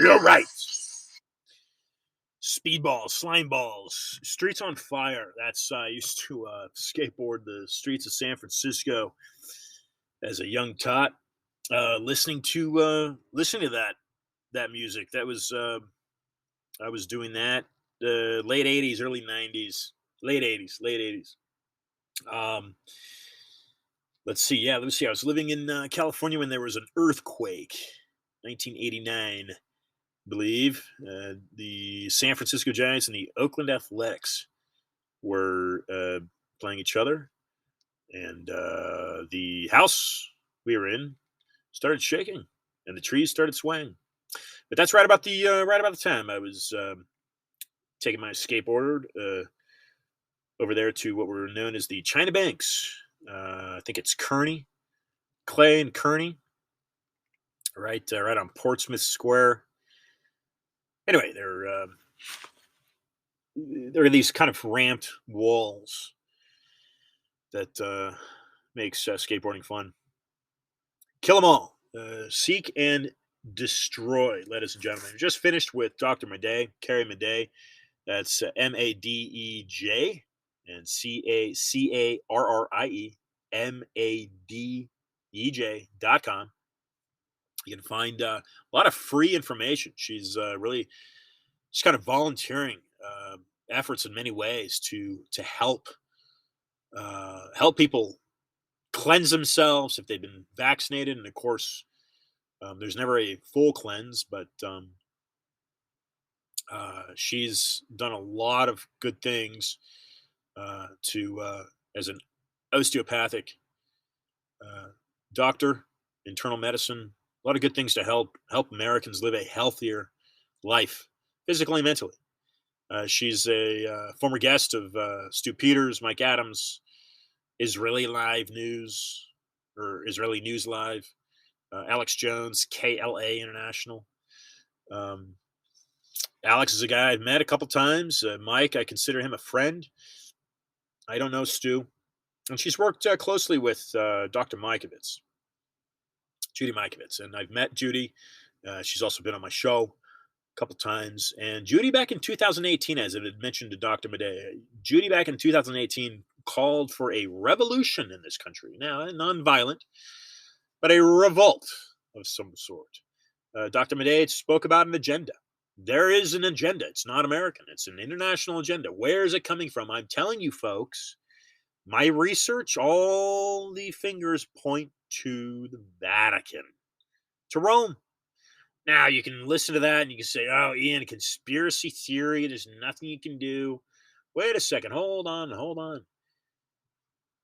You're right. Speedballs, slime balls, streets on fire. That's I used to skateboard the streets of San Francisco as a young tot, listening to that music. That was I was doing that late '80s, early '90s, late '80s. Um, let's see. Yeah, let me see. I was living in California when there was an earthquake, 1989. Believe the San Francisco Giants and the Oakland Athletics were playing each other, and the house we were in started shaking, and the trees started swaying. But that's right about the time I was taking my skateboard over there to what were known as the China Banks. I think it's Kearney, Clay and Kearney, right on Portsmouth Square. Anyway, there are these kind of ramped walls that makes skateboarding fun. Kill them all. Seek and destroy, ladies and gentlemen. Just finished with Dr. Madej, Carrie Madej. That's Madej and Carrie Madej.com. You can find a lot of free information. She's really just kind of volunteering efforts in many ways to help people cleanse themselves if they've been vaccinated. And of course, there's never a full cleanse, but she's done a lot of good things to as an osteopathic uh, doctor, internal medicine. A lot of good things to help Americans live a healthier life, physically and mentally. She's a former guest of Stu Peters, Mike Adams, Israeli Live News or Israeli News Live, Alex Jones, KLA International. Um, Alex is a guy I've met a couple times. Mike, I consider him a friend. I don't know Stu. And she's worked closely with Dr. Mikovits, Judy Mikovits. And I've met Judy. She's also been on my show a couple times. And Judy back in 2018, as I had mentioned to Dr. Madej, Judy back in 2018 called for a revolution in this country. Now, non-violent, but a revolt of some sort. Dr. Madej spoke about an agenda. There is an agenda. It's not American. It's an international agenda. Where is it coming from? I'm telling you, folks, my research, all the fingers point to the Vatican, to Rome. Now, you can listen to that and you can say, oh, Ian, conspiracy theory, there's nothing you can do. Wait a second. Hold on.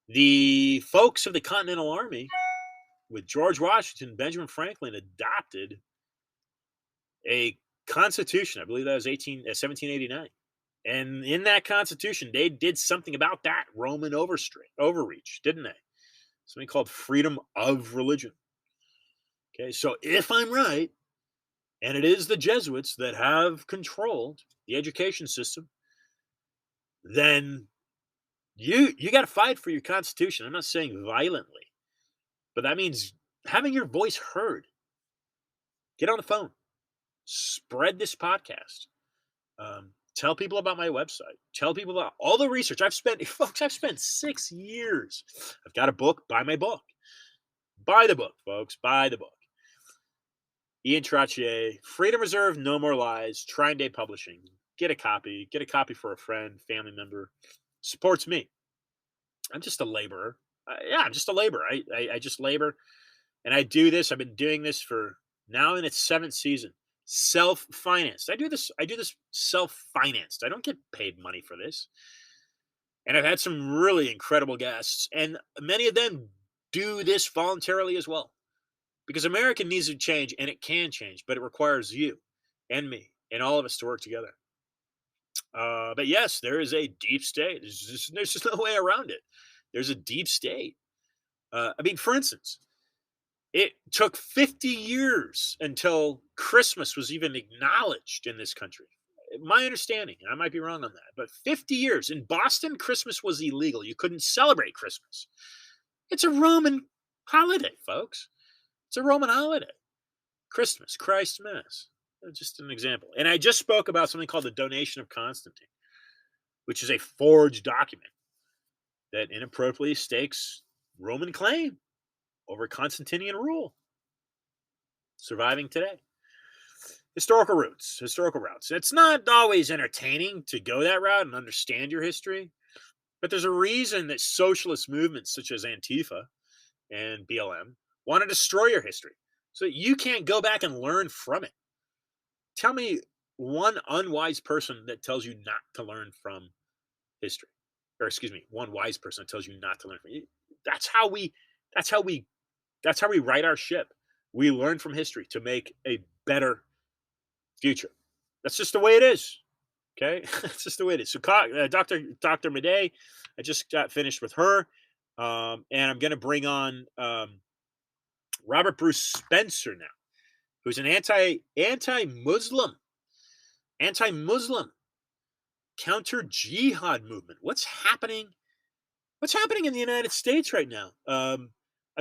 The folks of the Continental Army, with George Washington, Benjamin Franklin, adopted a constitution. I believe that was 1789. And in that constitution, they did something about that Roman overreach, didn't they? Something called freedom of religion. Okay, so if I'm right, and it is the Jesuits that have controlled the education system, then you got to fight for your constitution. I'm not saying violently, but that means having your voice heard. Get on the phone, spread this podcast. Tell people about my website. Tell people about all the research I've spent. Folks, I've spent 6 years. I've got a book. Buy my book. Buy the book, folks. Buy the book. Ian Trottier, Freedom Reserve, No More Lies, Trine Day Publishing. Get a copy. Get a copy for a friend, family member. Supports me. I'm just a laborer. I'm just a laborer. I just labor. And I do this. I've been doing this for now in its 7th season. Self-financed. I do this self-financed. I don't get paid money for this. And I've had some really incredible guests, and many of them do this voluntarily as well. Because America needs to change, and it can change, but it requires you and me and all of us to work together. But yes, there is a deep state. There's just no way around it. There's a deep state. For instance, it took 50 years until Christmas was even acknowledged in this country. My understanding, and I might be wrong on that, but 50 years. In Boston, Christmas was illegal. You couldn't celebrate Christmas. It's a Roman holiday, folks. It's a Roman holiday. Christmas, Christmas. Just an example. And I just spoke about something called the Donation of Constantine, which is a forged document that inappropriately stakes Roman claim over Constantinian rule, surviving today. Historical routes. It's not always entertaining to go that route and understand your history, but there's a reason that socialist movements such as Antifa and BLM want to destroy your history so that you can't go back and learn from it. Tell me one unwise person that tells you not to learn from history, or excuse me, one wise person that tells you not to learn from it. That's how we. That's how we. That's how we right our ship. We learn from history to make a better future. That's just the way it is. Okay, that's just the way it is. So, Dr. Madej, I just got finished with her, and I'm going to bring on Robert Bruce Spencer now, who's an anti-Muslim counter jihad movement. What's happening? What's happening in the United States right now? I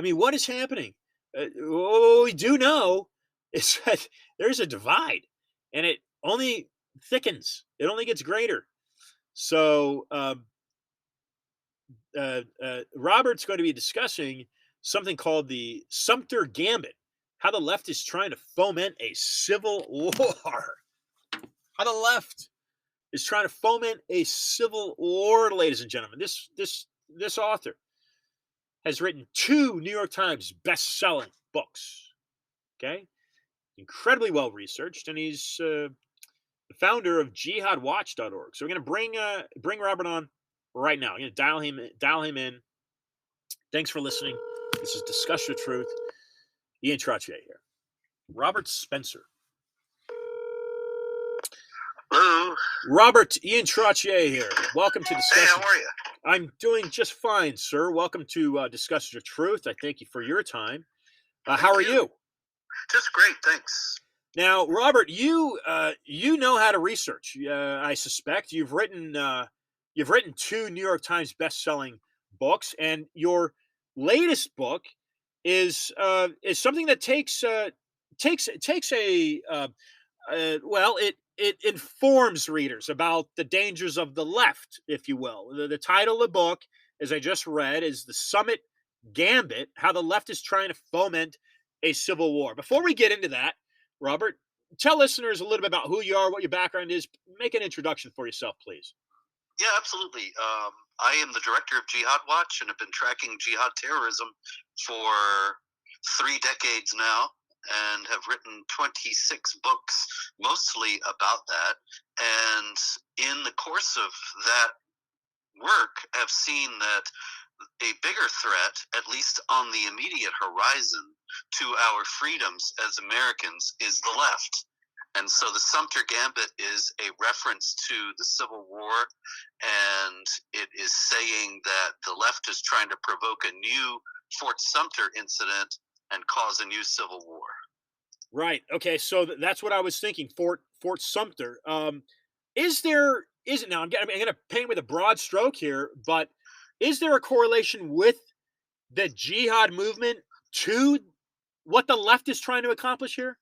mean, what is happening? What we do know is that there's a divide, and it only thickens. It only gets greater. So Robert's going to be discussing something called the Sumter Gambit, how the left is trying to foment a civil war. How the left is trying to foment a civil war, ladies and gentlemen. This author has written 2 New York Times best-selling books. Okay, incredibly well researched, and he's the founder of JihadWatch.org. So we're going to bring Robert on right now. I'm going to dial him in. Thanks for listening. This is Discuss Your Truth. Ian Trottier here. Robert Spencer. Hello. Robert, Ian Trottier here. Welcome to Discuss. Hey, how are you? I'm doing just fine, sir. Welcome to Discuss Your Truth. I thank you for your time. How are you? Just great, thanks. Now, Robert, you know how to research. I suspect you've written 2 New York Times best-selling books, and your latest book is something that takes it informs readers about the dangers of the left, if you will. The title of the book, as I just read, is The Summit Gambit: How the Left is Trying to Foment a Civil War. Before we get into that, Robert, tell listeners a little bit about who you are, what your background is. Make an introduction for yourself, please. Yeah, absolutely. I am the director of Jihad Watch and have been tracking jihad terrorism for 3 decades now, and have written 26 books, mostly about that. And in the course of that work, I've seen that a bigger threat, at least on the immediate horizon, to our freedoms as Americans is the left. And so the Sumter Gambit is a reference to the Civil War, and it is saying that the left is trying to provoke a new Fort Sumter incident and cause a new civil war. Right. Okay. So that's what I was thinking. Fort Sumter. Is it now? I'm going to paint with a broad stroke here, but is there a correlation with the jihad movement to what the left is trying to accomplish here?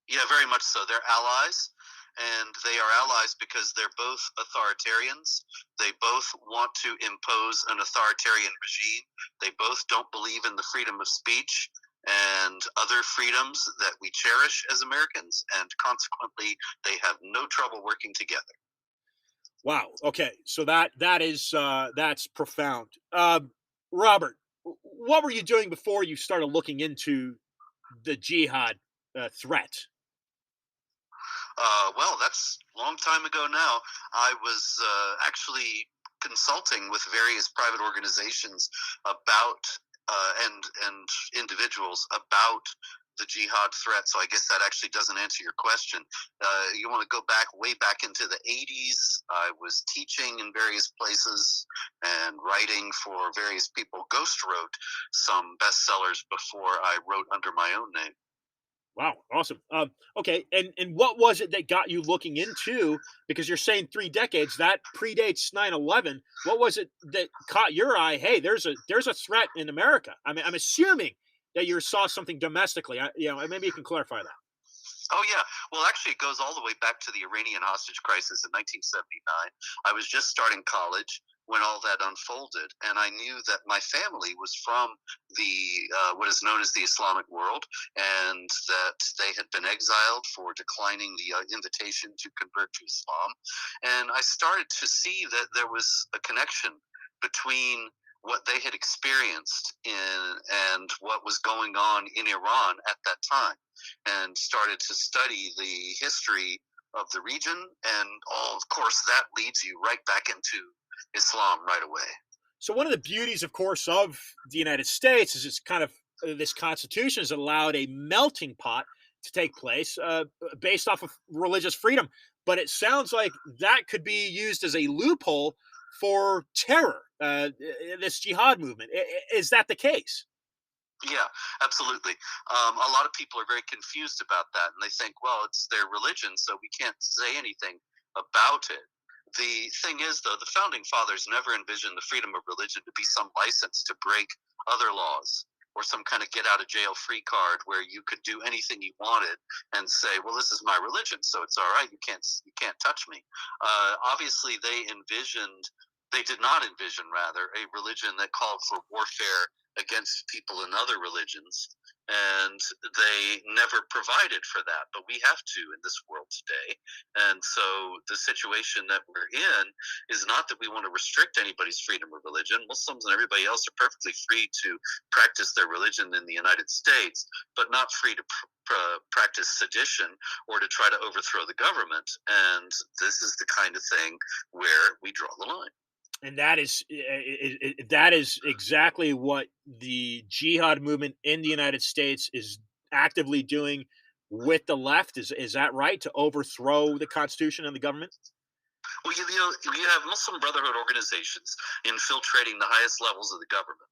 Yeah, very much so. They're allies, and they are allies because they're both authoritarians. They both want to impose an authoritarian regime. They both don't believe in the freedom of speech and other freedoms that we cherish as Americans, and consequently, they have no trouble working together. Wow. Okay. So that's profound. Robert, what were you doing before you started looking into the jihad threat? Well, that's a long time ago now. I was actually consulting with various private organizations about and individuals about the jihad threat. So I guess that actually doesn't answer your question. You want to go way back into the 80s. I was teaching in various places and writing for various people. Ghost wrote some bestsellers before I wrote under my own name. Wow, awesome. Okay, and what was it that got you looking into? Because you're saying 3 decades, that predates 9/11. What was it that caught your eye? Hey, there's a threat in America. I mean, I'm assuming that you saw something domestically. Maybe you can clarify that. Oh yeah. Well, actually, it goes all the way back to the Iranian hostage crisis in 1979. I was just starting college when all that unfolded, and I knew that my family was from the what is known as the Islamic world, and that they had been exiled for declining the invitation to convert to Islam. And I started to see that there was a connection between what they had experienced in and what was going on in Iran at that time, and started to study the history of the region. And all, of course, that leads you right back into Islam right away. So one of the beauties, of course, of the United States is it's kind of this Constitution has allowed a melting pot to take place based off of religious freedom. But it sounds like that could be used as a loophole for terror. This jihad movement, is that the case? Yeah, absolutely. A lot of people are very confused about that, and they think, well, it's their religion, so we can't say anything about it. The thing is, though, the founding fathers never envisioned the freedom of religion to be some license to break other laws, or some kind of get out of jail free card where you could do anything you wanted and say, well, this is my religion, so it's all right. You can't touch me. Obviously, they did not envision, rather, a religion that called for warfare against people in other religions, and they never provided for that. But we have to in this world today. And so the situation that we're in is not that we want to restrict anybody's freedom of religion. Muslims and everybody else are perfectly free to practice their religion in the United States, but not free to practice sedition or to try to overthrow the government. And this is the kind of thing where we draw the line. And that is exactly what the jihad movement in the United States is actively doing with the left. Is that right? To overthrow the Constitution and the government? Well, you have Muslim Brotherhood organizations infiltrating the highest levels of the government,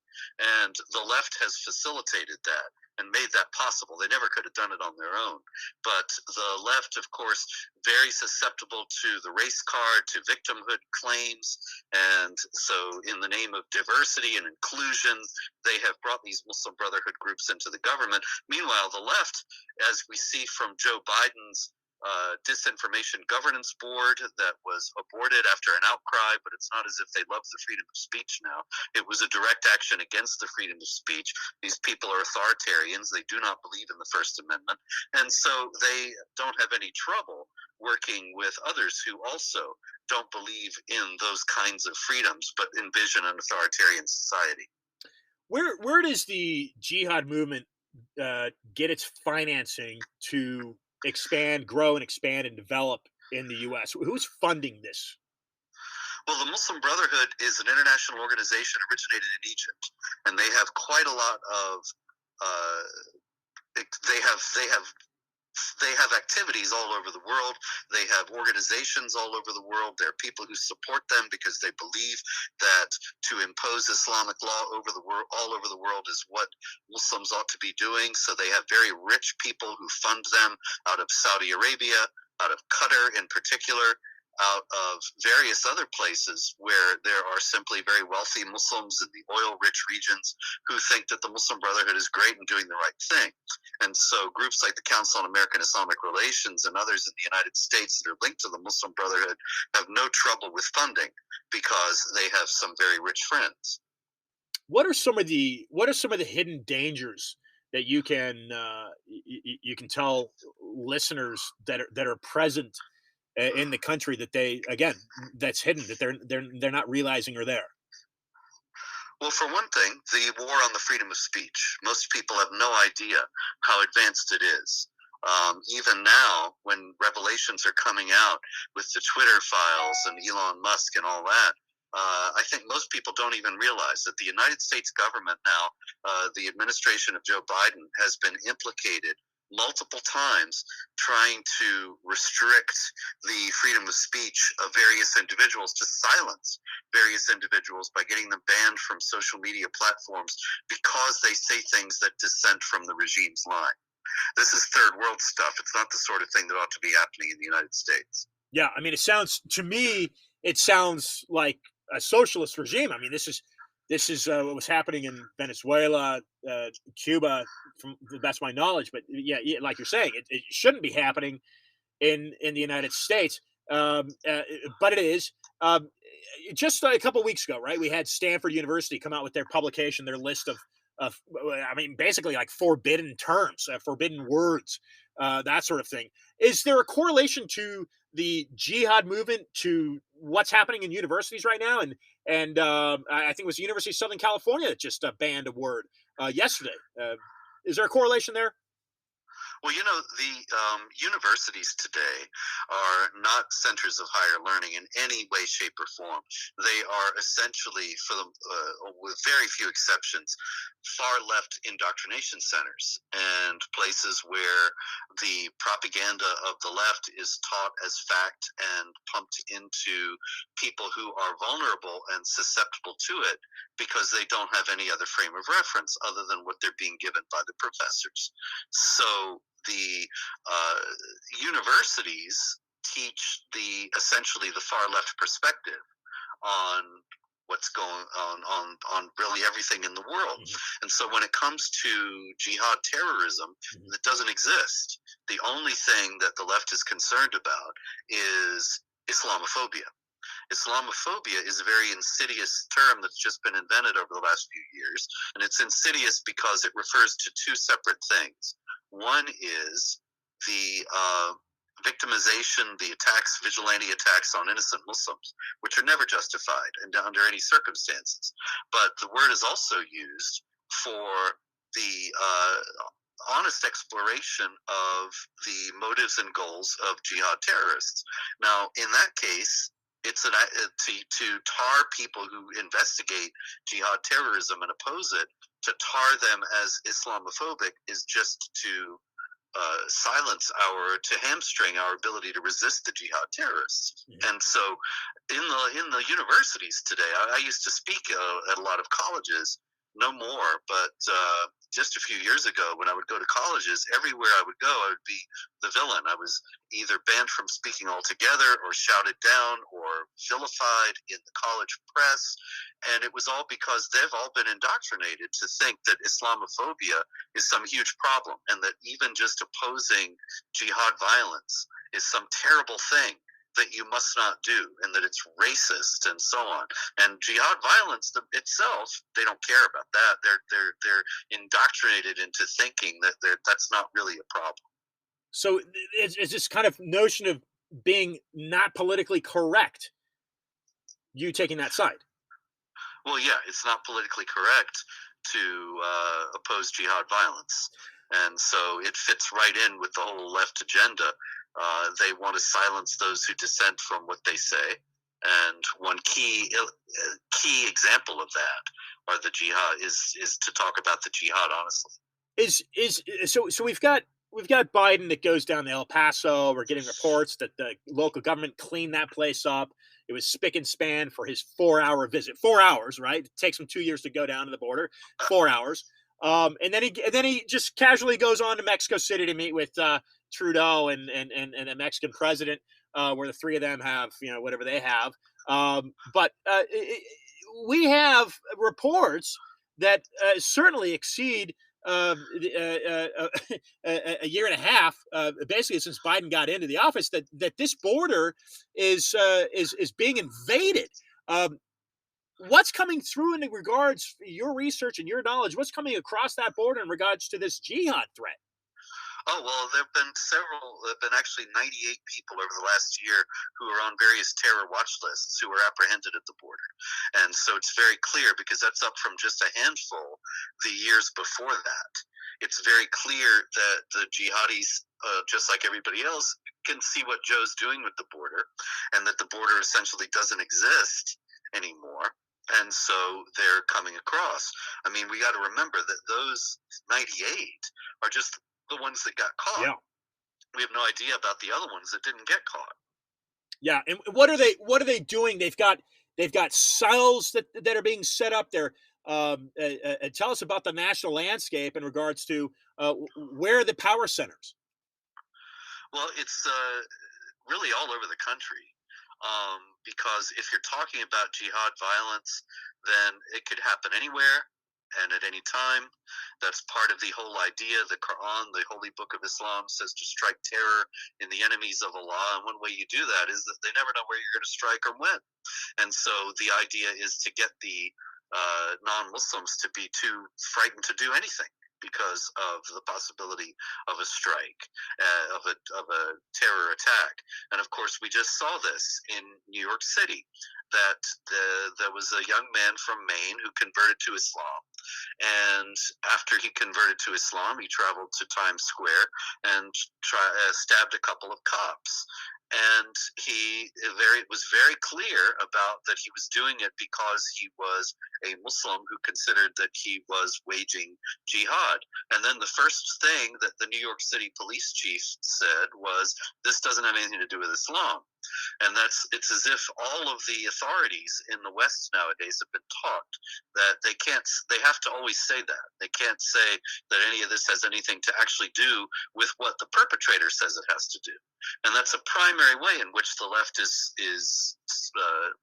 and the left has facilitated that and made that possible. They never could have done it on their own. But the left, of course, very susceptible to the race card, to victimhood claims. And so, in the name of diversity and inclusion, they have brought these Muslim Brotherhood groups into the government. Meanwhile, the left, as we see from Joe Biden's disinformation governance board that was aborted after an outcry, but it's not as if they love the freedom of speech now. It was a direct action against the freedom of speech. These people are authoritarians. They do not believe in the First Amendment. And so they don't have any trouble working with others who also don't believe in those kinds of freedoms, but envision an authoritarian society. Where does the jihad movement get its financing to expand, grow, and expand and develop in the U.S.? Who's funding this? Well, the Muslim Brotherhood is an international organization originated in Egypt, and they have quite a lot of. Uh, they have activities all over the world. They have organizations all over the world. There are people who support them because they believe that to impose Islamic law over the world, all over the world, is what Muslims ought to be doing. So they have very rich people who fund them out of Saudi Arabia, out of Qatar in particular, out of various other places where there are simply very wealthy Muslims in the oil-rich regions who think that the Muslim Brotherhood is great and doing the right thing. And so groups like the Council on American Islamic Relations and others in the United States that are linked to the Muslim Brotherhood have no trouble with funding because they have some very rich friends. What are some of the hidden dangers that you can tell listeners that are present in the country that they again that's hidden that they're not realizing are there? Well, for one thing, the war on the freedom of speech. Most people have no idea how advanced it is. Even now, when revelations are coming out with the Twitter files and Elon Musk and all that, I think most people don't even realize that the United States government now, the administration of Joe Biden, has been implicated multiple times trying to restrict the freedom of speech of various individuals, to silence various individuals by getting them banned from social media platforms because they say things that dissent from the regime's line. This is third world stuff. It's not the sort of thing that ought to be happening in the United States. Yeah, I mean, it sounds like a socialist regime. I mean, this is This is what was happening in Venezuela, Cuba, from the best of my knowledge. But yeah, like you're saying, it shouldn't be happening in the United States, but it is. Just a couple weeks ago, right? We had Stanford University come out with their publication, their list of I mean, basically like forbidden terms, forbidden words, that sort of thing. Is there a correlation to the jihad movement to what's happening in universities right now? And I think it was the University of Southern California that just banned a word yesterday. Is there a correlation there? Well, the universities today are not centers of higher learning in any way, shape, or form. They are essentially, with very few exceptions, far left indoctrination centers and places where the propaganda of the left is taught as fact and pumped into people who are vulnerable and susceptible to it because they don't have any other frame of reference other than what they're being given by the professors. So the universities teach essentially the far left perspective on what's going on really everything in the world. Mm-hmm. And so when it comes to jihad terrorism, Mm-hmm. that doesn't exist. The only thing that the left is concerned about is Islamophobia. Islamophobia is a very insidious term that's just been invented over the last few years, and it's insidious because it refers to two separate things. One is the victimization, the attacks, vigilante attacks on innocent Muslims, which are never justified and under any circumstances. But the word is also used for the honest exploration of the motives and goals of jihad terrorists. Now, in that case, it's to tar people who investigate jihad terrorism and oppose it, to tar them as Islamophobic is just to to hamstring our ability to resist the jihad terrorists. Mm-hmm. And so, in the universities today, I used to speak at a lot of colleges. No more, but just a few years ago, when I would go to colleges, everywhere I would go, I would be the villain. I was either banned from speaking altogether, or shouted down, or vilified in the college press. And it was all because they've all been indoctrinated to think that Islamophobia is some huge problem, and that even just opposing jihad violence is some terrible thing that you must not do, and that it's racist and so on. And jihad violence itself, they don't care about that. They're indoctrinated into thinking that that's not really a problem. So it's this kind of notion of being not politically correct. You taking that side? Well, yeah, it's not politically correct to oppose jihad violence, and so it fits right in with the whole left agenda. They want to silence those who dissent from what they say, and one key example of that are the jihad is to talk about the jihad honestly. So we've got Biden that goes down to El Paso. We're getting reports that the local government cleaned that place up. It was spick and span for his 4-hour visit. 4 hours, right? It takes him 2 years to go down to the border. 4 hours. And then he just casually goes on to Mexico City to meet with Trudeau and the Mexican president, where the three of them have whatever they have. But we have reports that certainly exceed a year and a half, basically since Biden got into the office, that this border is being invaded. What's coming through in regards your research and your knowledge? What's coming across that border in regards to this jihad threat? Oh, well, there have been actually 98 people over the last year who are on various terror watch lists who were apprehended at the border. And so it's very clear, because that's up from just a handful the years before that. It's very clear that the jihadis, just like everybody else, can see what Joe's doing with the border, and that the border essentially doesn't exist anymore. And so they're coming across. I mean, we got to remember that those 98 are just the ones that got caught. Yeah. We have no idea about the other ones that didn't get caught. Yeah, and what are they doing? They've got cells that are being set up there. Tell us about the national landscape in regards to where are the power centers? Well, it's really all over the country. because if you're talking about jihad violence, then it could happen anywhere and at any time. That's part of the whole idea. The Quran, the holy book of Islam, says to strike terror in the enemies of Allah. And one way you do that is that they never know where you're going to strike or when. And so the idea is to get the non-Muslims to be too frightened to do anything because of the possibility of a strike, of a terror attack. And of course, we just saw this in New York City, that there was a young man from Maine who converted to Islam. And after he converted to Islam, he traveled to Times Square and stabbed a couple of cops. And he was very clear about that he was doing it because he was a Muslim who considered that he was waging jihad. And then the first thing that the New York City police chief said was, "This doesn't have anything to do with Islam." And it's as if all of the authorities in the West nowadays have been taught that they have to always say that. They can't say that any of this has anything to actually do with what the perpetrator says it has to do. And that's a primary way in which the left is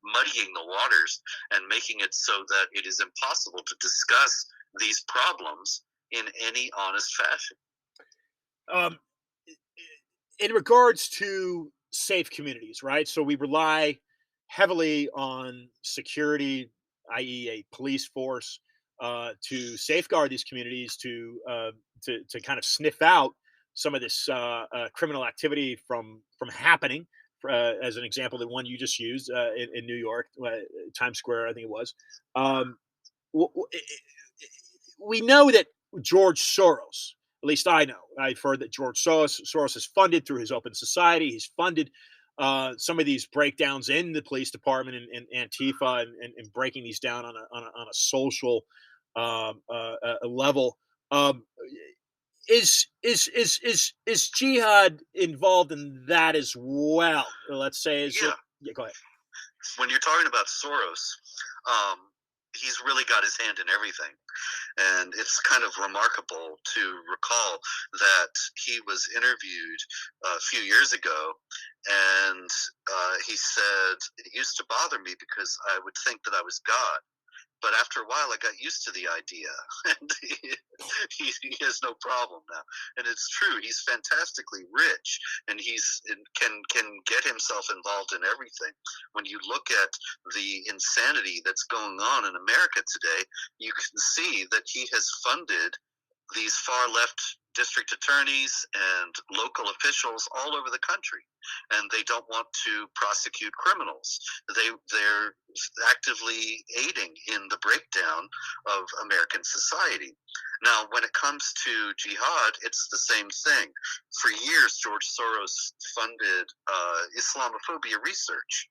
muddying the waters and making it so that it is impossible to discuss these problems in any honest fashion. Um, in regards to safe communities, right? So we rely heavily on security, i.e., a police force, to safeguard these communities, to kind of sniff out some of this criminal activity from happening. As an example, the one you just used in New York, Times Square, I think it was. Um, we know that George Soros, at least I know, I've heard that George Soros is funded through his Open Society. He's funded some of these breakdowns in the police department and Antifa and breaking these down on a social level. Um, is jihad involved in that as well? Let's say, is it? Yeah, Yeah, go ahead. when you're talking about Soros, um, he's really got his hand in everything. And it's kind of remarkable to recall that he was interviewed a few years ago, and he said, "It used to bother me because I would think that I was God. But after a while, I got used to the idea, and he has no problem now." And it's true; he's fantastically rich, and can get himself involved in everything. When you look at the insanity that's going on in America today, you can see that he has funded these far left district attorneys and local officials all over the country, and they don't want to prosecute criminals. They're actively aiding in the breakdown of American society. Now, when it comes to jihad, it's the same thing. For years, George Soros funded Islamophobia research,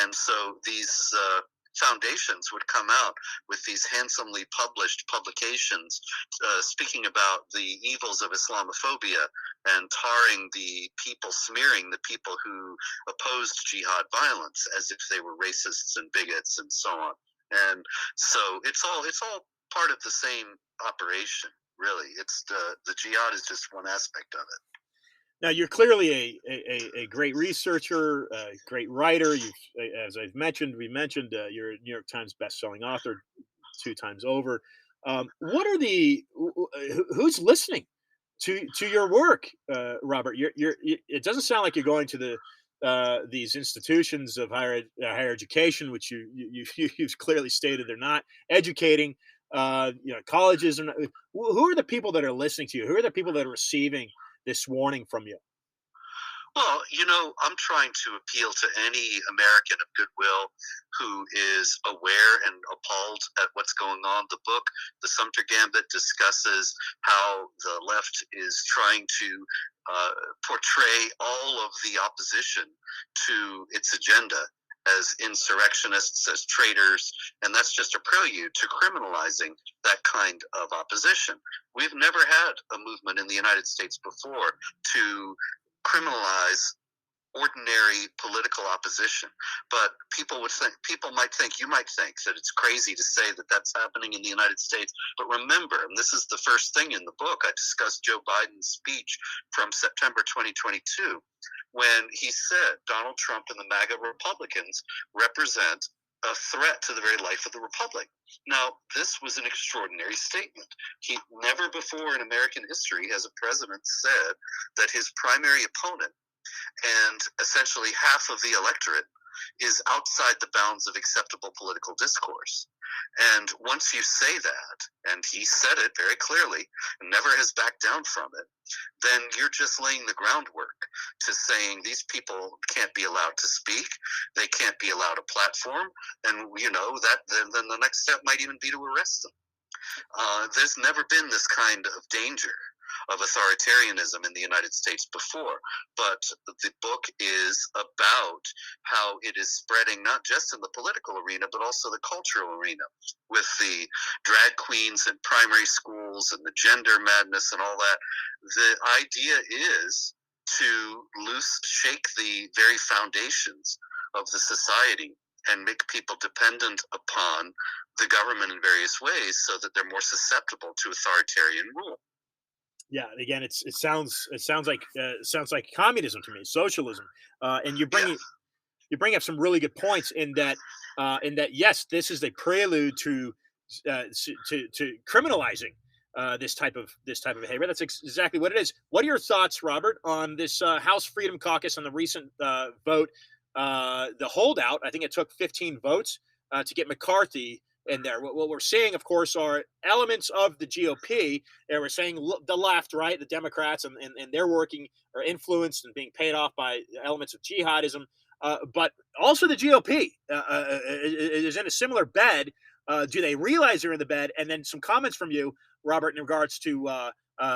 and so these foundations would come out with these handsomely published publications speaking about the evils of Islamophobia and smearing the people who opposed jihad violence as if they were racists and bigots and so on. And so it's all part of the same operation, really. It's the jihad is just one aspect of it. Now, you're clearly a great researcher, a great writer. As we mentioned, you're a New York Times best-selling author 2 times over. What are who's listening to your work, Robert? It doesn't sound like you're going to these institutions of higher education, which you've clearly stated they're not educating. Colleges are not. Who are the people that are listening to you? Who are the people that are receiving this warning from you? Well, I'm trying to appeal to any American of goodwill who is aware and appalled at what's going on. The book, The Sumter Gambit, discusses how the left is trying to portray all of the opposition to its agenda as insurrectionists, as traitors, and that's just a prelude to criminalizing that kind of opposition. We've never had a movement in the United States before to criminalize ordinary political opposition. But people might think, you might think that it's crazy to say that that's happening in the United States. But remember, and this is the first thing in the book, I discussed Joe Biden's speech from September 2022, when he said Donald Trump and the MAGA Republicans represent a threat to the very life of the republic. Now, this was an extraordinary statement. He never before in American history has a president said that his primary opponent and essentially half of the electorate is outside the bounds of acceptable political discourse. And once you say that, and he said it very clearly and never has backed down from it, then you're just laying the groundwork to saying these people can't be allowed to speak, they can't be allowed a platform, and that then the next step might even be to arrest them. There's never been this kind of danger of authoritarianism in the United States before, but the book is about how it is spreading not just in the political arena, but also the cultural arena, with the drag queens in primary schools and the gender madness and all that. The idea is to shake the very foundations of the society and make people dependent upon the government in various ways so that they're more susceptible to authoritarian rule. Yeah, again, it sounds like communism to me, socialism, and Yeah. you bring up some really good points in that yes, this is a prelude to criminalizing this type of behavior. That's exactly what it is. What are your thoughts, Robert, on this House Freedom Caucus on the recent vote? The holdout, I think it took 15 votes to get McCarthy in there. What we're seeing, of course, are elements of the GOP. And we're saying the left, right, the Democrats, and they're working or influenced and being paid off by elements of jihadism. But also the GOP is in a similar bed. Do they realize they're in the bed? And then some comments from you, Robert, in regards to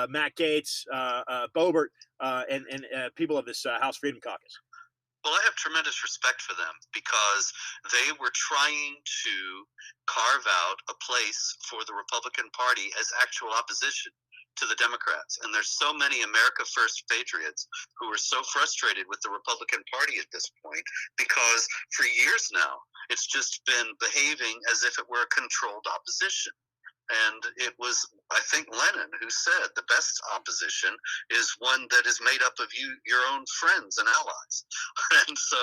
Matt Gaetz, Boebert, and people of this House Freedom Caucus. Well, I have tremendous respect for them because they were trying to carve out a place for the Republican Party as actual opposition to the Democrats. And there's so many America First patriots who are so frustrated with the Republican Party at this point because for years now, it's just been behaving as if it were a controlled opposition. And it was, I think, Lenin who said the best opposition is one that is made up of your own friends and allies. And so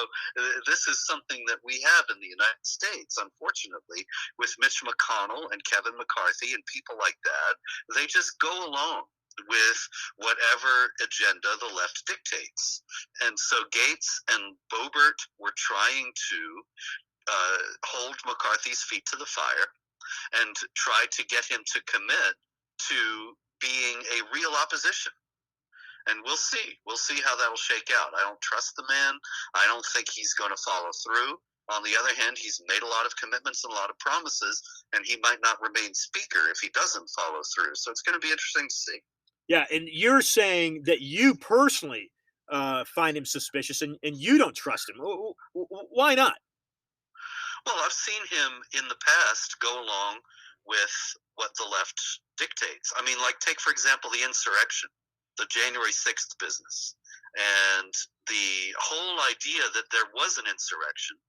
this is something that we have in the United States, unfortunately, with Mitch McConnell and Kevin McCarthy and people like that. They just go along with whatever agenda the left dictates. And so Gaetz and Boebert were trying to hold McCarthy's feet to the fire and try to get him to commit to being a real opposition. And we'll see. We'll see how that'll shake out. I don't trust the man. I don't think he's going to follow through. On the other hand, he's made a lot of commitments and a lot of promises, and he might not remain speaker if he doesn't follow through. So it's going to be interesting to see. Yeah, and you're saying that you personally find him suspicious, and you don't trust him. Why not? Well, I've seen him in the past go along with what the left dictates. I mean, like, take, for example, the insurrection, the January 6th business. And the whole idea that there was an insurrection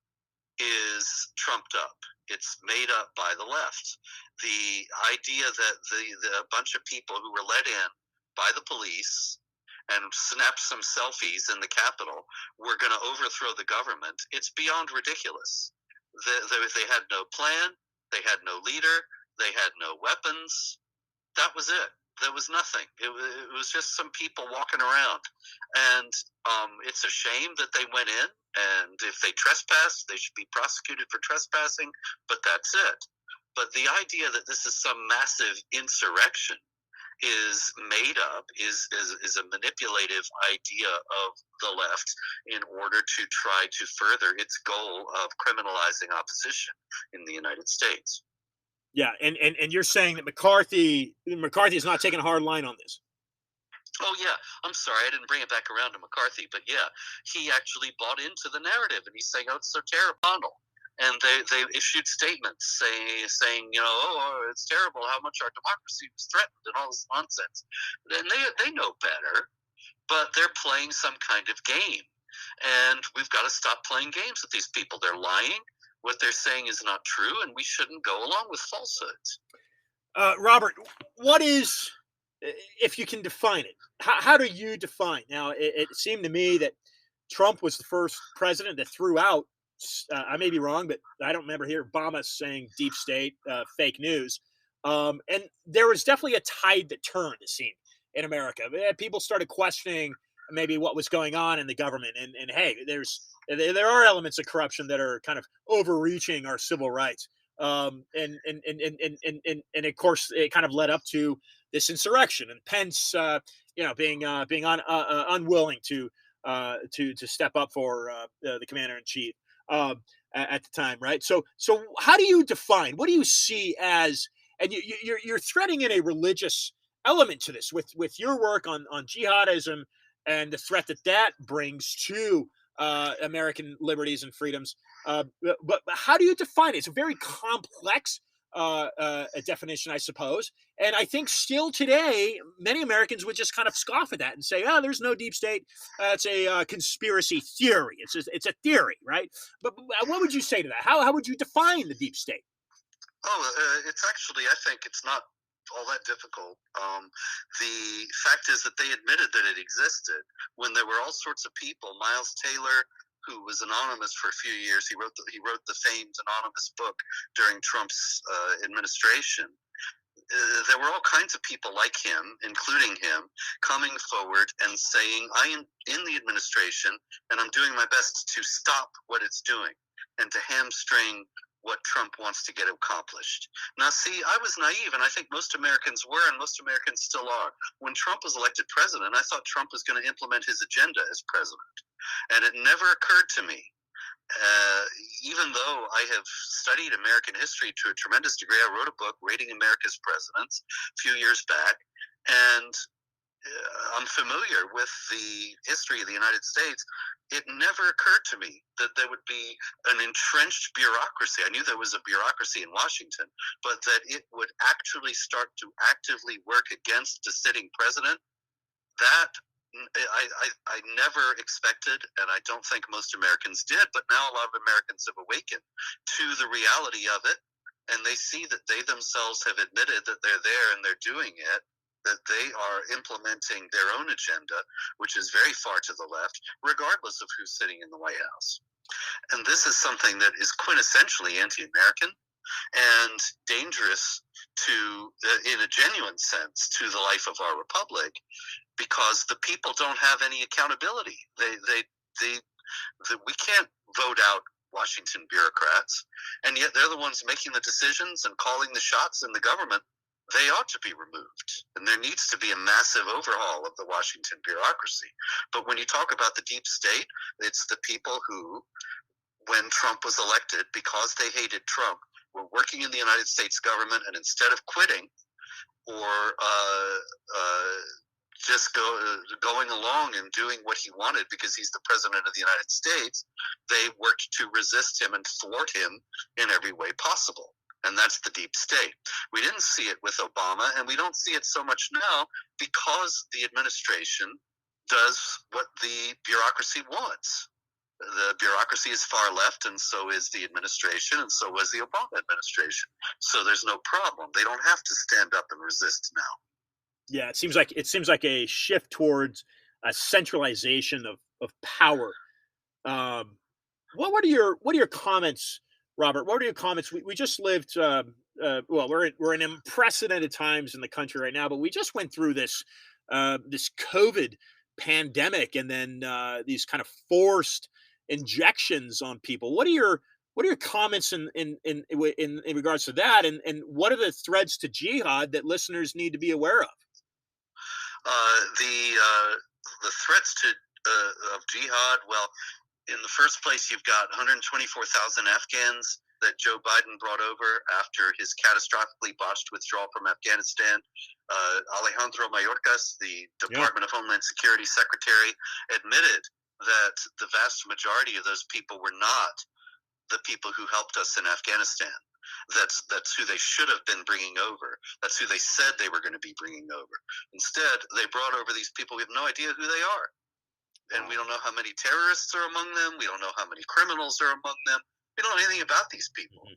is trumped up. It's made up by the left. The idea that the bunch of people who were let in by the police and snapped some selfies in the Capitol were going to overthrow the government, it's beyond ridiculous. They had no plan, they had no leader, they had no weapons. That was it. There was nothing. It was just some people walking around. And it's a shame that they went in, and if they trespassed, they should be prosecuted for trespassing, but that's it. But the idea that this is some massive insurrection is made up, is a manipulative idea of the left in order to try to further its goal of criminalizing opposition in the United States. Yeah, and you're saying that McCarthy is not taking a hard line on this. Oh, yeah. I'm sorry. I didn't bring it back around to McCarthy. But, yeah, he actually bought into the narrative. And he's saying, oh, it's so terrible. And they issued statements saying, oh, it's terrible how much our democracy was threatened and all this nonsense. And they know better, but they're playing some kind of game. and we've got to stop playing games with these people. They're lying. What they're saying is not true, and we shouldn't go along with falsehoods. Robert, what is, if you can define it, how do you define? Now, it seemed to me that Trump was the first president that threw out, I may be wrong, but I don't remember here Obama saying deep state, fake news. And there was definitely a tide that turned, it seemed, in America. People started questioning maybe what was going on in the government. And hey, there are elements of corruption that are kind of overreaching our civil rights. And of course, it kind of led up to this insurrection and Pence, being unwilling to step up for the commander in chief at the time, right? So how do you define? What do you see as? And you're threading in a religious element to this with your work on jihadism and the threat that brings to American liberties and freedoms. But how do you define it? It's a very complex definition, I suppose. And I think still today, many Americans would just kind of scoff at that and say, "Oh, there's no deep state. It's a conspiracy theory. It's a theory, right?" But what would you say to that? How would you define the deep state? Oh, it's actually, I think it's not all that difficult. The fact is that they admitted that it existed when there were all sorts of people. Miles Taylor, who was anonymous for a few years, he wrote the famed anonymous book during Trump's administration. There were all kinds of people like him, including him, coming forward and saying, "I am in the administration, and I'm doing my best to stop what it's doing and to hamstring what Trump wants to get accomplished." Now, see, I was naive, and I think most Americans were, and most Americans still are. When Trump was elected president, I thought Trump was going to implement his agenda as president. And it never occurred to me, uh, even though I have studied American history to a tremendous degree. I wrote a book, Rating America's Presidents, a few years back, and I'm familiar with the history of the United States. It never occurred to me that there would be an entrenched bureaucracy. I knew there was a bureaucracy in Washington, but that it would actually start to actively work against the sitting president. That I never expected, and I don't think most Americans did. But now a lot of Americans have awakened to the reality of it, and they see that they themselves have admitted that they're there and they're doing it, that they are implementing their own agenda, which is very far to the left, regardless of who's sitting in the White House. And this is something that is quintessentially anti-American and dangerous to, in a genuine sense, to the life of our republic, because the people don't have any accountability. We can't vote out Washington bureaucrats, and yet they're the ones making the decisions and calling the shots in the government. They ought to be removed, and there needs to be a massive overhaul of the Washington bureaucracy. But when you talk about the deep state, it's the people who, when Trump was elected, because they hated Trump, were working in the United States government, and instead of quitting or just going along and doing what he wanted because he's the president of the United States, they worked to resist him and thwart him in every way possible. And that's the deep state. We didn't see it with Obama, and we don't see it so much now because the administration does what the bureaucracy wants. The bureaucracy is far left, and so is the administration, and so was the Obama administration. So there's no problem. They don't have to stand up and resist now. Yeah, it seems like a shift towards a centralization of power. What are your comments, Robert? What are your comments? We just lived. Well, we're in unprecedented times in the country right now, but we just went through this COVID pandemic, and then these kind of forced injections on people. What are your comments in regards to that, and what are the threads to jihad that listeners need to be aware of? The threats to of jihad. Well, in the first place, you've got 124,000 Afghans that Joe Biden brought over after his catastrophically botched withdrawal from Afghanistan. Alejandro Mayorkas, the Department of Homeland Security Secretary, admitted that the vast majority of those people were not the people who helped us in Afghanistan. That's who they should have been bringing over. That's who they said they were going to be bringing over. Instead, they brought over these people. We have no idea who they are. and we Wow. don't know how many terrorists are among them. We don't know how many criminals are among them. We don't know anything about these people. Mhm.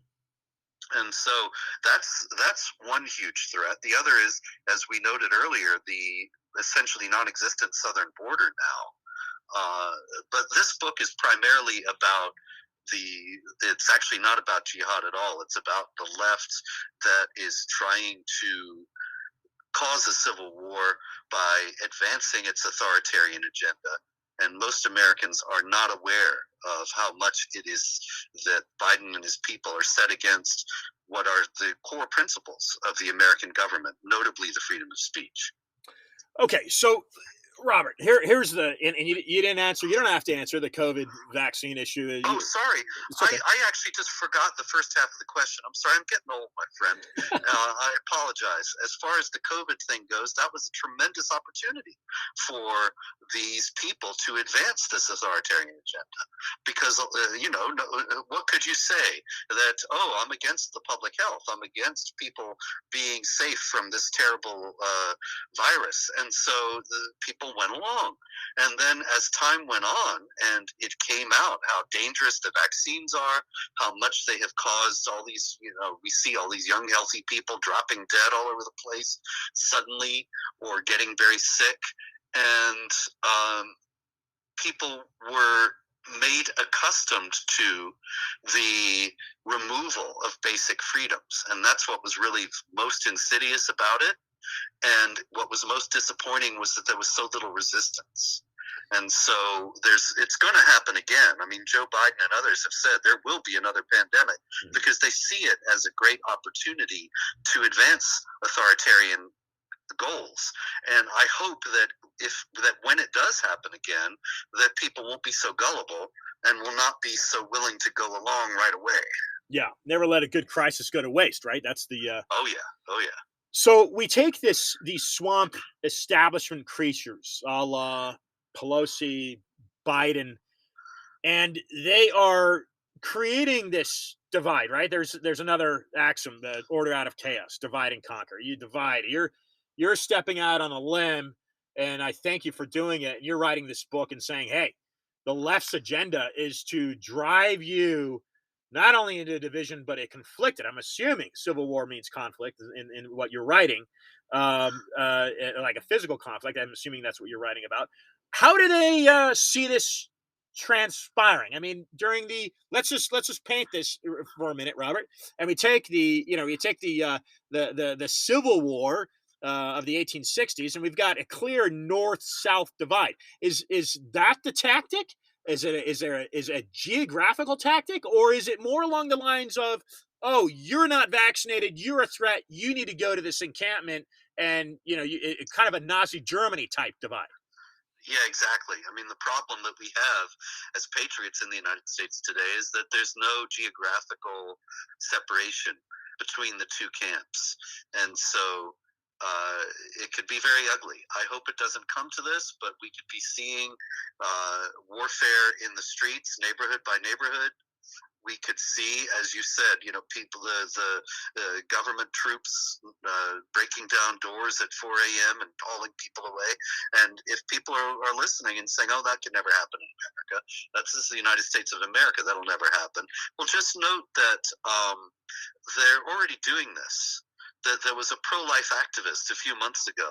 And so that's one huge threat. The other is, as we noted earlier, the essentially non-existent southern border now. But this book is primarily about it's actually not about jihad at all. It's about the left that is trying to cause a civil war by advancing its authoritarian agenda. And most Americans are not aware of how much it is that Biden and his people are set against what are the core principles of the American government, notably the freedom of speech. Okay, so Robert, here's and you didn't answer. You don't have to answer the COVID vaccine issue. Oh, sorry. It's okay. I actually just forgot the first half of the question. I'm sorry. I'm getting old, my friend. I apologize. As far as the COVID thing goes, that was a tremendous opportunity for these people to advance this authoritarian agenda. Because, what could you say? That, oh, I'm against the public health. I'm against people being safe from this terrible virus. And so the people went along. And then as time went on and it came out how dangerous the vaccines are, how much they have caused all these, we see all these young, healthy people dropping dead all over the place suddenly or getting very sick. And people were made accustomed to the removal of basic freedoms. And that's what was really most insidious about it. And what was most disappointing was that there was so little resistance. And so it's going to happen again. I mean, Joe Biden and others have said there will be another pandemic because they see it as a great opportunity to advance authoritarian goals. And I hope that when it does happen again, that people won't be so gullible and will not be so willing to go along right away. Yeah, never let a good crisis go to waste, right? That's the Oh yeah. So we take these swamp establishment creatures, a la Pelosi, Biden, and they are creating this divide, right? There's another axiom, the order out of chaos, divide and conquer. You divide. You're stepping out on a limb, and I thank you for doing it. And you're writing this book and saying, hey, the left's agenda is to drive you not only into a division but a conflicted. I'm assuming civil war means conflict in what you're writing, like a physical conflict. I'm assuming that's what you're writing about. How do they see this transpiring? I mean, during the let's just paint this for a minute, Robert, and we take you take the Civil War of the 1860s, and we've got a clear north-south divide. Is that the tactic? Is it a geographical tactic, or is it more along the lines of, oh, you're not vaccinated, you're a threat, you need to go to this encampment, and kind of a Nazi Germany type divide? Yeah, exactly. I mean, the problem that we have as patriots in the United States today is that there's no geographical separation between the two camps. And so it could be very ugly. I hope it doesn't come to this, but we could be seeing warfare in the streets, neighborhood by neighborhood. We could see, as you said, people, the government troops breaking down doors at 4 a.m. and hauling people away. And if people are listening and saying, oh, that could never happen in America, this is the United States of America, that'll never happen. Well, just note that they're already doing this. That there was a pro-life activist a few months ago,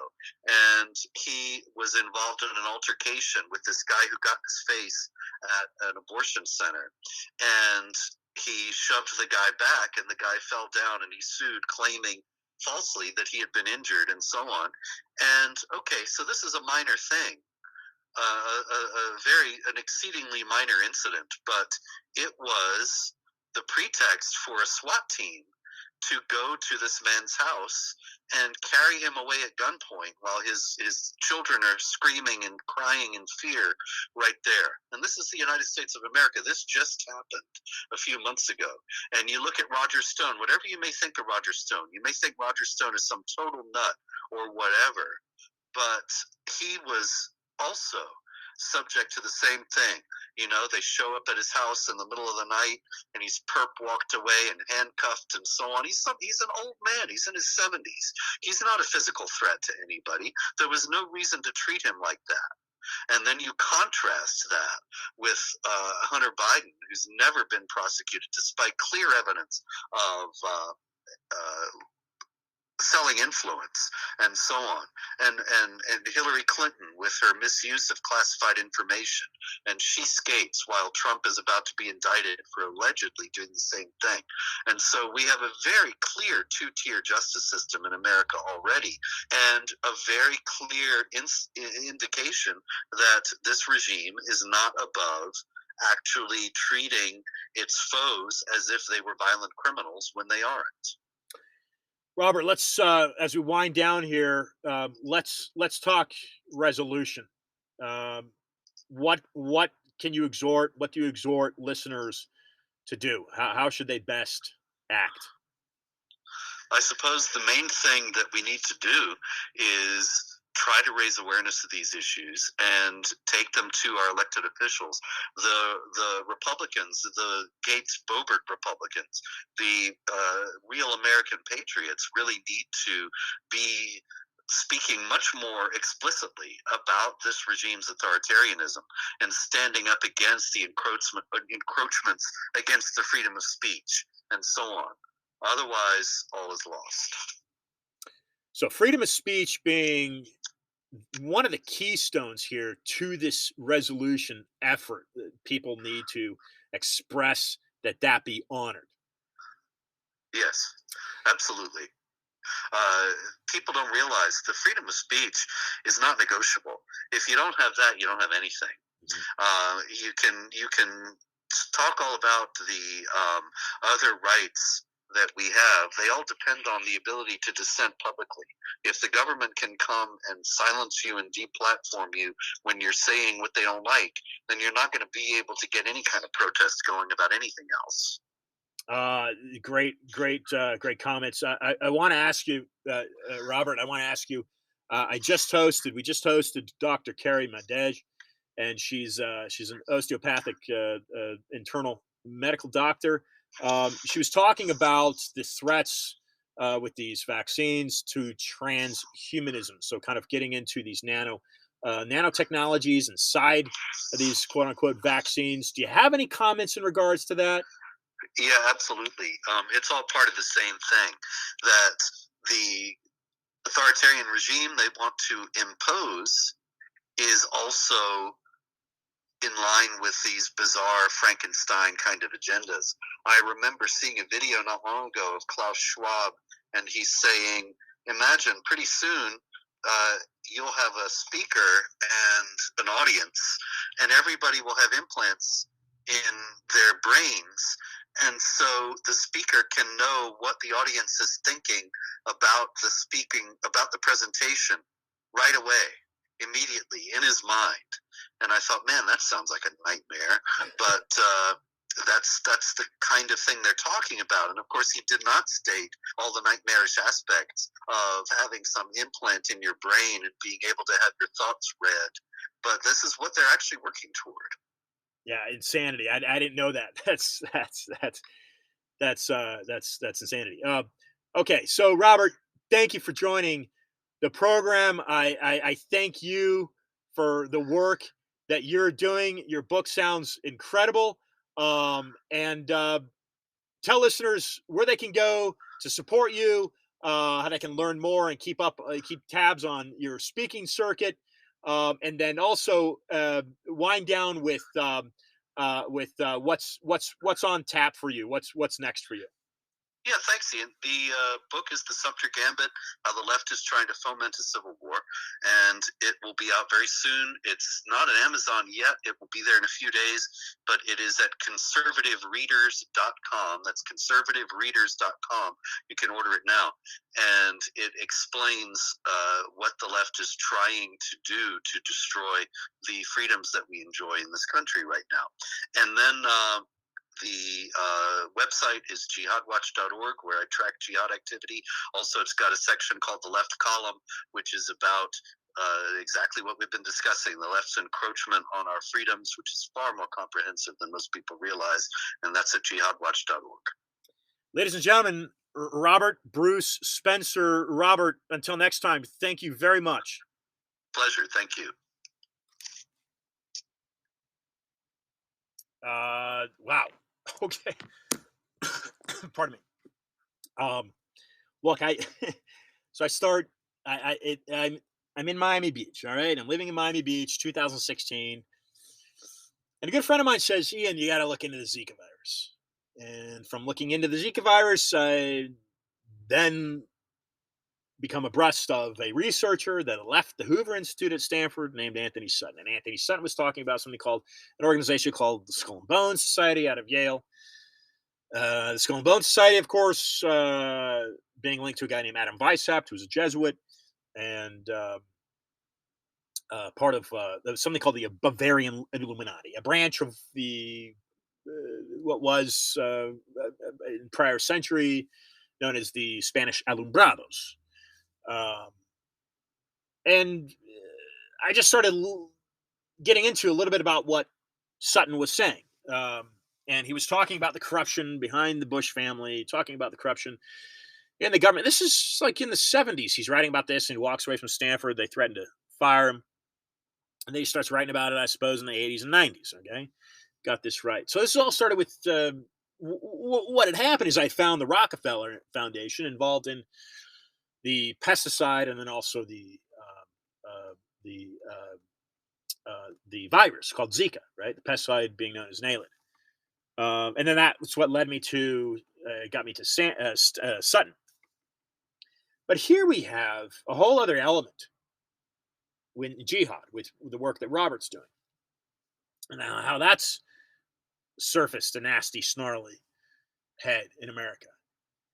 and he was involved in an altercation with this guy who got his face at an abortion center, and he shoved the guy back, and the guy fell down, and he sued, claiming falsely that he had been injured, and so on. And okay, so this is a minor thing, an exceedingly minor incident, but it was the pretext for a SWAT team to go to this man's house and carry him away at gunpoint while his children are screaming and crying in fear right there. And this is the United States of America. This just happened a few months ago. And you look at Roger Stone, whatever you may think of Roger Stone, you may think Roger Stone is some total nut or whatever, but he was also subject to the same thing. They show up at his house in the middle of the night, and he's perp walked away and handcuffed and so on. He's an old man. He's in his 70s. He's not a physical threat to anybody. There was no reason to treat him like that. And then you contrast that with Hunter Biden, who's never been prosecuted despite clear evidence of selling influence and so on, and Hillary Clinton with her misuse of classified information, and she skates while Trump is about to be indicted for allegedly doing the same thing. And so we have a very clear two-tier justice system in America already, and a very clear indication that this regime is not above actually treating its foes as if they were violent criminals when they aren't. Robert, let's as we wind down here, let's talk resolution. Um, what can you exhort? What do you exhort listeners to do? How should they best act? I suppose the main thing that we need to do is try to raise awareness of these issues and take them to our elected officials. The Republicans, the Gates Boebert Republicans, the real American patriots really need to be speaking much more explicitly about this regime's authoritarianism and standing up against the encroachments against the freedom of speech and so on. Otherwise, all is lost. So, freedom of speech being one of the keystones here to this resolution effort that people need to express that be honored. Yes, absolutely. Uh, People don't realize the freedom of speech is not negotiable. If you don't have that, you don't have anything. You can talk all about the other rights that we have. They all depend on the ability to dissent publicly. If the government can come and silence you and deplatform you when you're saying what they don't like, then you're not going to be able to get any kind of protest going about anything else. Great comments. I want to ask you, Robert. I want to ask you. We just hosted Dr. Carrie Madej, and she's an osteopathic internal medical doctor. She was talking about the threats with these vaccines to transhumanism. So, kind of getting into these nanotechnologies inside of these quote unquote vaccines. Do you have any comments in regards to that? Yeah, absolutely. It's all part of the same thing that the authoritarian regime they want to impose is also in line with these bizarre Frankenstein kind of agendas. I remember seeing a video not long ago of Klaus Schwab, and he's saying, imagine pretty soon you'll have a speaker and an audience, and everybody will have implants in their brains. And so the speaker can know what the audience is thinking about about the presentation right away, immediately in his mind. And I thought, man, that sounds like a nightmare. But that's the kind of thing they're talking about. And of course, he did not state all the nightmarish aspects of having some implant in your brain and being able to have your thoughts read. But this is what they're actually working toward. Yeah, insanity. I didn't know that. That's insanity. Okay, so Robert, thank you for joining the program. I thank you for the work that you're doing. Your book sounds incredible. And tell listeners where they can go to support you, how they can learn more and keep tabs on your speaking circuit, and then also wind down with what's on tap for you. What's next for you? Yeah, thanks, Ian. The book is The Sumter Gambit, How the Left is Trying to Foment a Civil War, and it will be out very soon. It's not on Amazon yet. It will be there in a few days, but it is at conservativereaders.com. That's conservativereaders.com. You can order it now. And it explains what the left is trying to do to destroy the freedoms that we enjoy in this country right now. And then the website is jihadwatch.org, where I track jihad activity. Also, it's got a section called The Left Column, which is about exactly what we've been discussing, the left's encroachment on our freedoms, which is far more comprehensive than most people realize, and that's at jihadwatch.org. Ladies and gentlemen, Robert Bruce Spencer. Robert, until next time, thank you very much. Pleasure. Thank you. Wow. Okay. Pardon me. Look, I so I start. I'm in Miami Beach. All right, I'm living in Miami Beach, 2016, and a good friend of mine says, "Ian, you got to look into the Zika virus." And from looking into the Zika virus, I then become abreast of a researcher that left the Hoover Institute at Stanford named Anthony Sutton. And Anthony Sutton was talking about something called an organization called the Skull and Bones Society out of Yale. The Skull and Bones Society, of course, being linked to a guy named Adam Weishaupt, who's a Jesuit, and part of something called the Bavarian Illuminati, a branch of the what was in prior century known as the Spanish Alumbrados. Um, and I just started getting into a little bit about what Sutton was saying. And he was talking about the corruption behind the Bush family, talking about the corruption in the government. This is like in the 70s. He's writing about this and he walks away from Stanford. They threaten to fire him. And then he starts writing about it, I suppose, in the 80s and 90s. Okay. Got this right. So this all started with what had happened is I found the Rockefeller Foundation involved in the pesticide and then also the the virus called Zika, right? The pesticide being known as Naled. And then that's what led me to, got me to Sutton. But here we have a whole other element with jihad, with the work that Robert's doing. And now how that's surfaced a nasty, snarly head in America.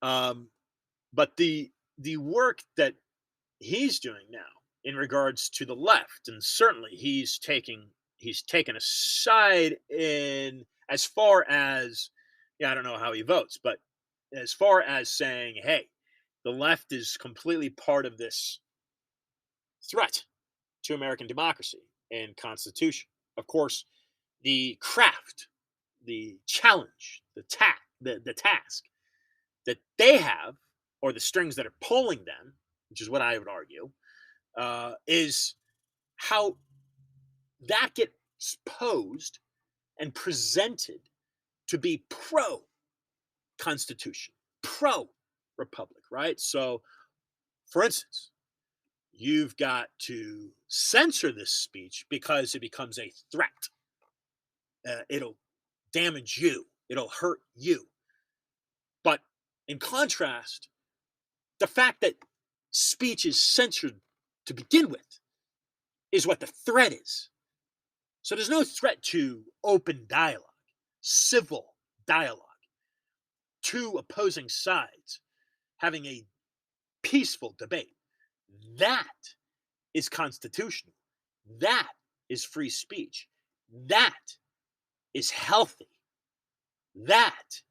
But the work that he's doing now in regards to the left, and certainly he's taken a side in as far as, yeah, I don't know how he votes, but as far as saying, hey, the left is completely part of this threat to American democracy and constitution. Of course, the craft, the challenge, the task that they have, or the strings that are pulling them, which is what I would argue, is how that gets posed and presented to be pro Constitution, pro Republic, right? So, for instance, you've got to censor this speech because it becomes a threat. It'll damage you, it'll hurt you. But in contrast, the fact that speech is censored to begin with is what the threat is. So there's no threat to open dialogue, civil dialogue, two opposing sides having a peaceful debate. That is constitutional. That is free speech. That is healthy. That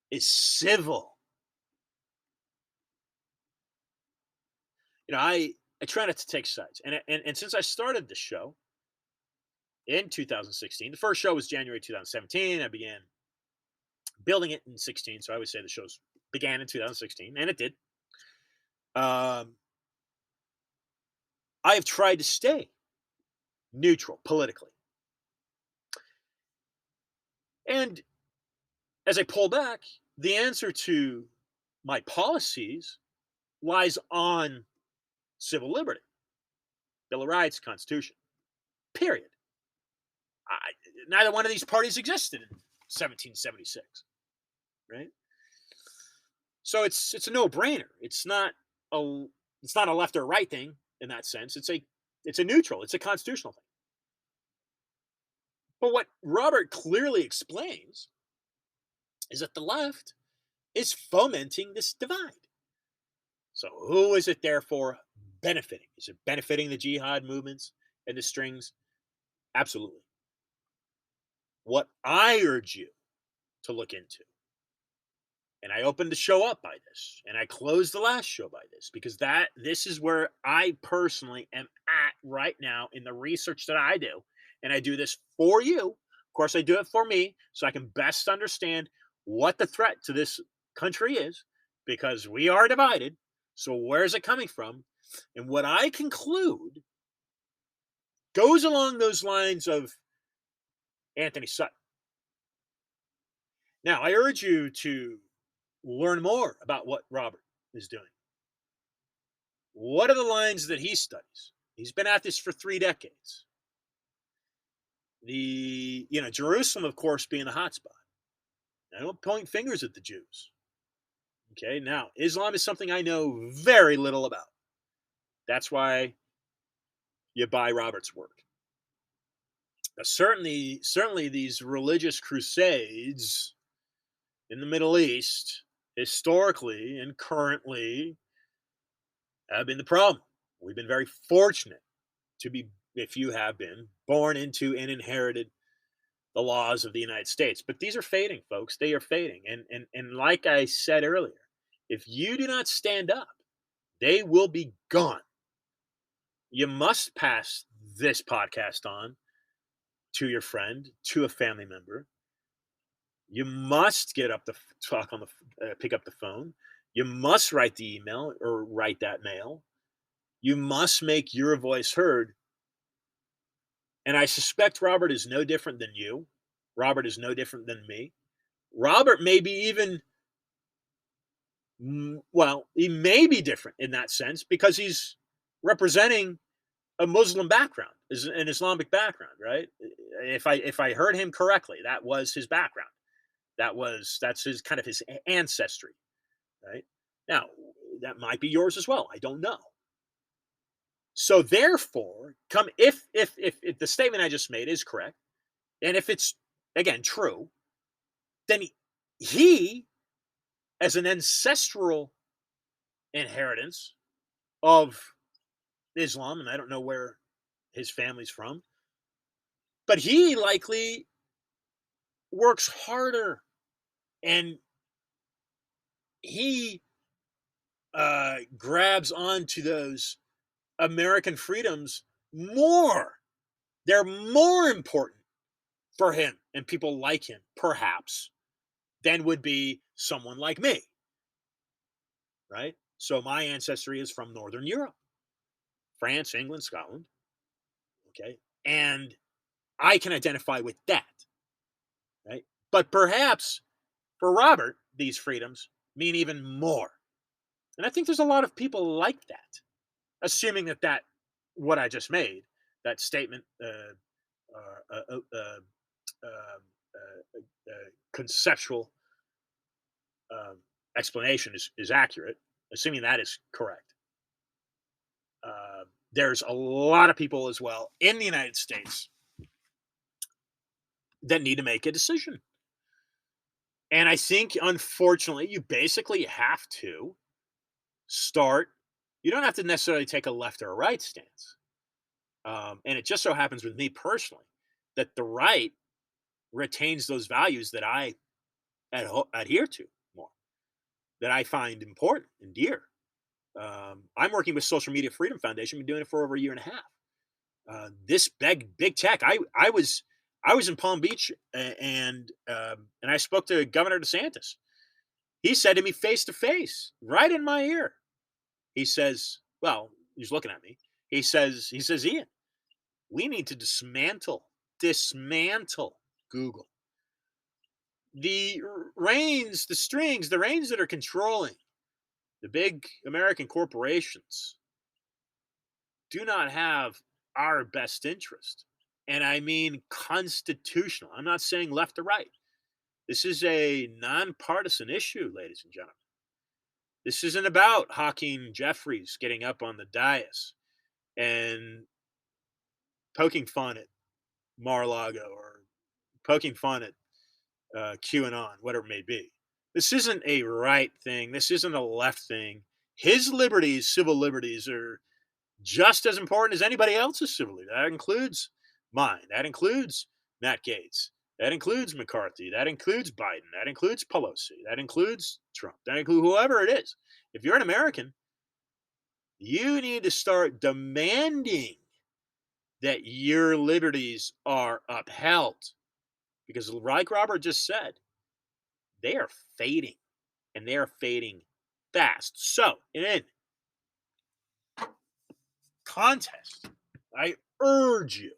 is civil. I try not to take sides. And since I started the show in 2016, the first show was January 2017. I began building it in 16. So I would say the shows began in 2016, and it did. I have tried to stay neutral politically. And as I pull back, the answer to my policies lies on civil liberty, Bill of Rights, Constitution, period. Neither one of these parties existed in 1776, right? So it's a no-brainer. It's not a left or right thing in that sense. It's a neutral. It's a constitutional thing. But what Robert clearly explains is that the left is fomenting this divide. So who is it therefore benefiting? Is it benefiting the jihad movements and the strings? Absolutely. What I urge you to look into, and I opened the show up by this, and I closed the last show by this, because this is where I personally am at right now in the research that I do. And I do this for you. Of course, I do it for me so I can best understand what the threat to this country is, because we are divided. So where's it coming from? And what I conclude goes along those lines of Anthony Sutton. Now, I urge you to learn more about what Robert is doing. What are the lines that he studies? He's been at this for 3 decades. Jerusalem, of course, being the hotspot. I don't point fingers at the Jews. Okay, now Islam is something I know very little about. That's why you buy Robert's work. Now, certainly, these religious crusades in the Middle East, historically and currently, have been the problem. We've been very fortunate to be, if you have been, born into and inherited the laws of the United States. But these are fading, folks. They are fading. And like I said earlier, if you do not stand up, they will be gone. You must pass this podcast on to your friend, to a family member. You must get up the talk on the pick up the phone. You must write the email or write that mail. You must make your voice heard. And I suspect Robert is no different than you. Robert is no different than me. Robert may be even, well, he may be different in that sense because he's representing a Muslim background, is an Islamic background, right? If I heard him correctly, that was his background. That's his kind of his ancestry, right? Now, that might be yours as well. I don't know. So therefore, come if the statement I just made is correct, and if it's again true, then he as an ancestral inheritance of Islam, and I don't know where his family's from, but he likely works harder and he grabs onto those American freedoms more. They're more important for him and people like him, perhaps, than would be someone like me, right? So my ancestry is from Northern Europe, France, England, Scotland, okay? And I can identify with that, right? But perhaps for Robert, these freedoms mean even more. And I think there's a lot of people like that, assuming that what I just made, that statement, conceptual um, explanation is accurate, assuming that is correct. There's a lot of people as well in the United States that need to make a decision. And I think, unfortunately, you basically have to start. You don't have to necessarily take a left or a right stance. And it just so happens with me personally that the right retains those values that I adhere to more, that I find important and dear. I'm working with Social Media Freedom Foundation. Been doing it for over a year and a half. This big tech. I was in Palm Beach and I spoke to Governor DeSantis. He said to me face to face, right in my ear. He says, "Well, he's looking at me. He says, Ian, we need to dismantle Google. The the reins that are controlling the big American corporations do not have our best interest. And I mean constitutional. I'm not saying left or right. This is a nonpartisan issue, ladies and gentlemen. This isn't about Hakeem Jeffries getting up on the dais and poking fun at Mar-a-Lago or poking fun at QAnon, whatever it may be. This isn't a right thing. This isn't a left thing. His liberties, civil liberties, are just as important as anybody else's civil liberty. That includes mine. That includes Matt Gaetz. That includes McCarthy. That includes Biden. That includes Pelosi. That includes Trump. That includes whoever it is. If you're an American, you need to start demanding that your liberties are upheld. Because, like Robert just said, they are fading, and they are fading fast. So, in contest, I urge you,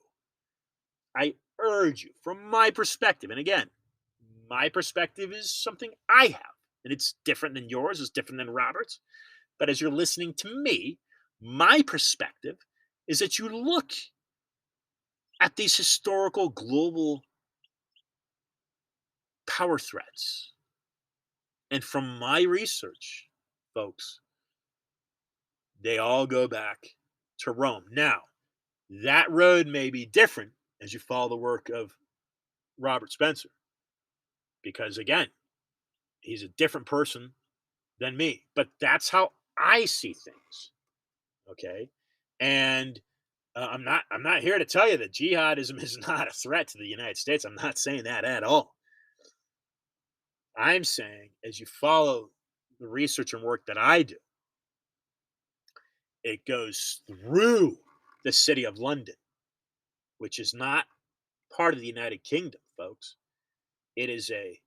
I urge you, from my perspective, and again, My perspective is something I have, and it's different than yours, it's different than Robert's. But as you're listening to me, my perspective is that you look at these historical global power threats. And from my research, folks, they all go back to Rome. Now, that road may be different as you follow the work of Robert Spencer, because again, he's a different person than me, but that's how I see things. Okay. And I'm not here to tell you that jihadism is not a threat to the United States. I'm not saying that at all. I'm saying as you follow the research and work that I do, it goes through the city of London, which is not part of the United Kingdom, folks. It is a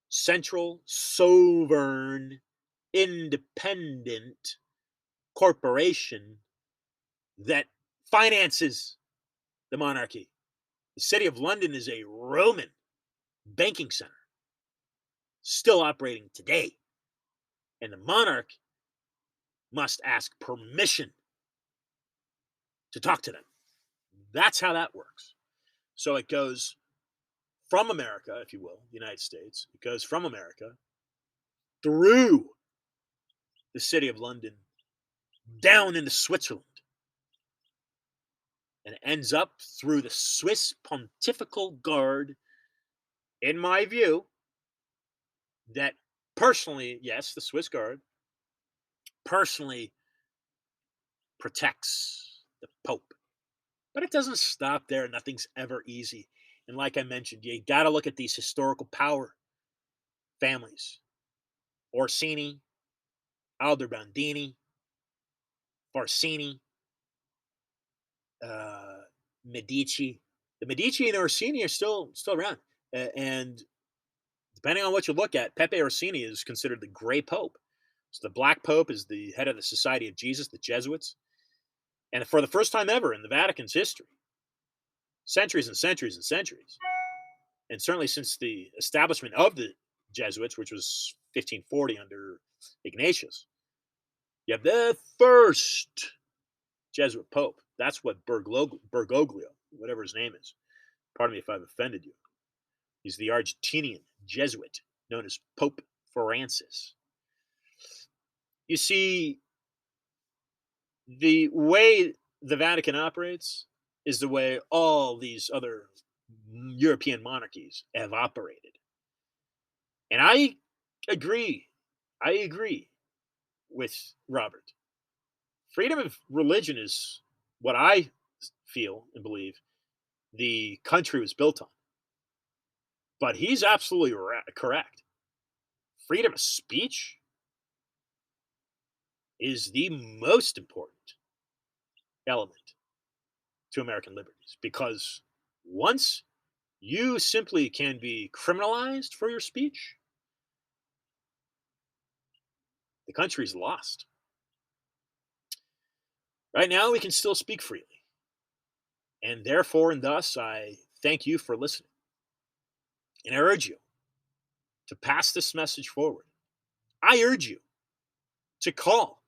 central, sovereign, independent corporation that finances the monarchy. The city of London is a Roman banking center, still operating today. And the monarch must ask permission to talk to them. That's how that works. So it goes from America, if you will, the United States, it goes from America through the city of London down into Switzerland and ends up through the Swiss Pontifical Guard, in my view, that personally, yes, the Swiss Guard personally protects the Pope. But it doesn't stop there. Nothing's ever easy. And like I mentioned, you got to look at these historical power families: Orsini, Aldobrandini, Farsini, uh, Medici. The Medici and Orsini are still around. And depending on what you look at, Pepe Orsini is considered the gray pope. So the black pope is the head of the Society of Jesus, the Jesuits. And for the first time ever in the Vatican's history, centuries and centuries and centuries, and certainly since the establishment of the Jesuits, which was 1540 under Ignatius, you have the first Jesuit pope. That's what Bergoglio, whatever his name is. Pardon me if I've offended you. He's the Argentinian Jesuit known as Pope Francis. You see, the way the Vatican operates is the way all these other European monarchies have operated. And I agree. I agree with Robert. Freedom of religion is what I feel and believe the country was built on. But he's absolutely correct. Freedom of speech is the most important element to American liberties because once you simply can be criminalized for your speech, the country's lost. Right now, we can still speak freely. And therefore, and thus, I thank you for listening. And I urge you to pass this message forward. I urge you to call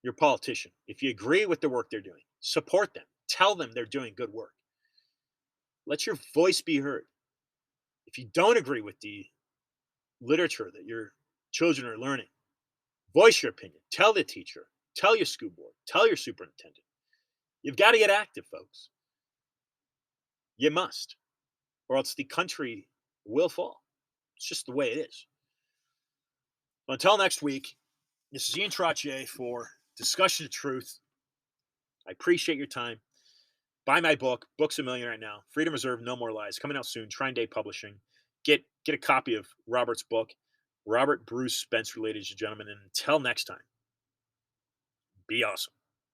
your politician. If you agree with the work they're doing, support them. Tell them they're doing good work. Let your voice be heard. If you don't agree with the literature that your children are learning, voice your opinion. Tell the teacher. Tell your school board. Tell your superintendent. You've got to get active, folks. You must, or else the country will fall. It's just the way it is. Until next week, this is Ian Trottier for Discussion of Truth. I appreciate your time. Buy my book, Books a Million right now. Freedom Reserve, No More Lies. Coming out soon. Trine Day Publishing. Get a copy of Robert's book, Robert Bruce Spencer, ladies and gentlemen. And until next time, be awesome.